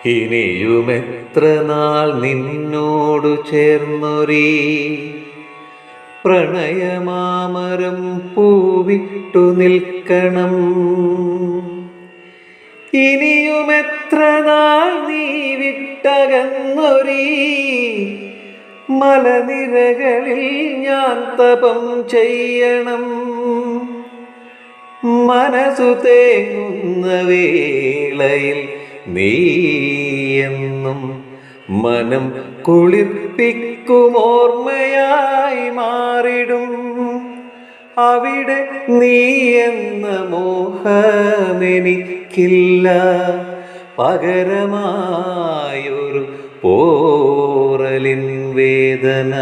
ഇനിയുമെത്ര നാൾ നിന്നോടു ചേർന്നൊരീ പ്രണയമാമരം പൂവിട്ടു നിൽക്കണം. ഇനിയുമെത്ര നാൾ നീ വിട്ടകന്നൊരീ മലനിരകളിൽ ഞാൻ തപം ചെയ്യണം. മനസ്സു തേങ്ങുന്ന വേളയിൽ നീയെന്നും മനം കുളിർപ്പിക്കുമോർമ്മയായി മാറിടും. അവിടെ നീ എന്ന മോഹമെനിക്കില്ല. പകരമായൊരു പോറലിൻ വേദന,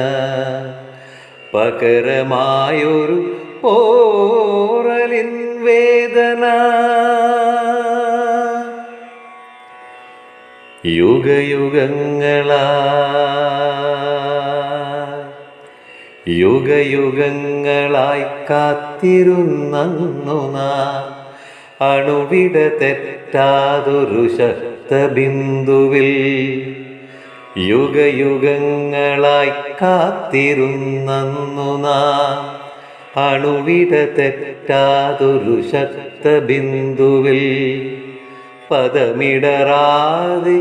പകരമായൊരു പോറലിൻ വേദന. യുഗയുഗങ്ങളായി കാത്തിരുന്നു നാം അണുവിട തെറ്റാതൊരു ശക്തബിന്ദുവിൽ. യുഗയുഗങ്ങളായി കാത്തിരുന്നു നാം അണുവിട തെറ്റാതൊരു ശക്തബിന്ദുവിൽ. പദമിടറാതെ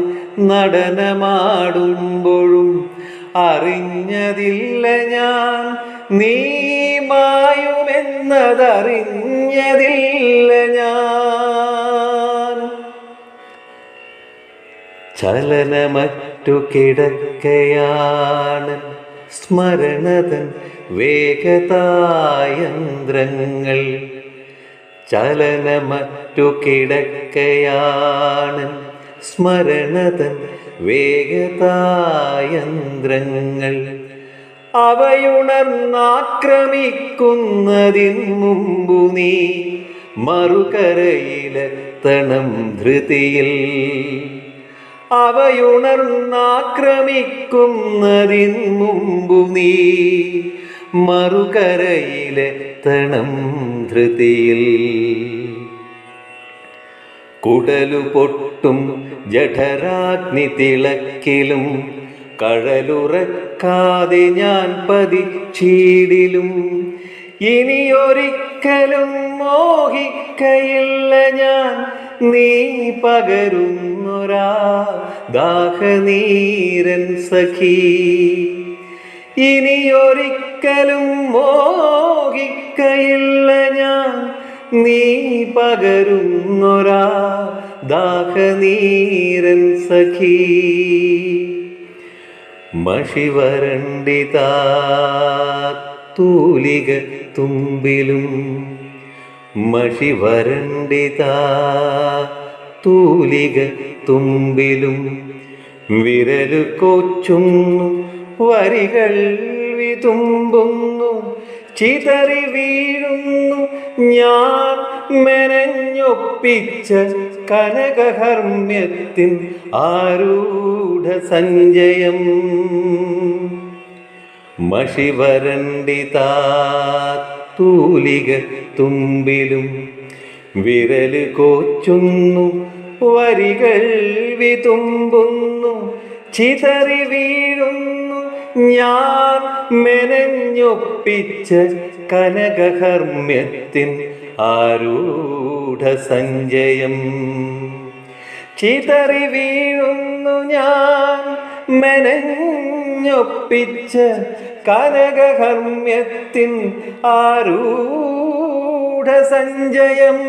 നടനമാടുമ്പോഴും അറിഞ്ഞതില്ല ഞാൻ, നീ മായുമെന്നതറിഞ്ഞതില്ല ഞാൻ. ചലനമറ്റു കിടക്കയാണ് സ്മരണതൻ വേഗതായന്ത്രങ്ങൾ. ചലനമറ്റു കിടക്കയാണ് സ്മരണതൻ വേഗതായന്ത്രങ്ങൾ. അവയുണർന്നാക്രമിക്കുന്നതിൻ മുമ്പു നീ മറുകരയിലെത്തണം ധൃതിയിൽ. അവയുണർന്നാക്രമിക്കുന്നതിൻ മുമ്പു നീ മറുകരയിലെത്തണം ധൃതിയിൽ. കുടലു പൊട്ടും ജഠരാഗ്നി തിളക്കിലും കഴലുറക്കാതെ ഞാൻ പതിച്ചീടിലും. ഇനിയൊരിക്കലും മോഹിക്കയില്ല ഞാൻ, നീ പകരുന്നൊരാ ദാഹനീരൻ സഖി. ഇനിയൊരിക്കലും മോഹിക്കയില്ല ഞാൻ, നീ പകരുന്നൊരാ ദാഹനീരൻ സഖി. മഷിവരണ്ടിതാ തൂലിക തുമ്പിലും, മഷിവരണ്ടിതാ തൂലിക തുമ്പിലും. വിരലു കോച്ചുന്നു വരികൾ വിതുമ്പുന്നു, ചിതറി വീഴുന്നു ഞാൻ മെനഞ്ഞൊപ്പിച്ച കനകഹർമ്മ്യത്തിൻ ആരൂഢ സഞ്ചയം. മഷിവരണ്ടിതാ തൂലിക തുമ്പിലും, വിരല് കോച്ചുന്നു വരികൾ വിതുമ്പുന്നു, ചിതറി വീഴുന്നു ഞാൻ മെനഞ്ഞൊപ്പിച്ച കനകഹർമ്മ്യത്തിൻ ആരൂഢ സഞ്ചയം. ചിതറി വീഴുന്നു ഞാൻ മെനഞ്ഞൊപ്പിച്ച കനകഹർമ്മ്യത്തിൻ ആരൂഢ സഞ്ചയം.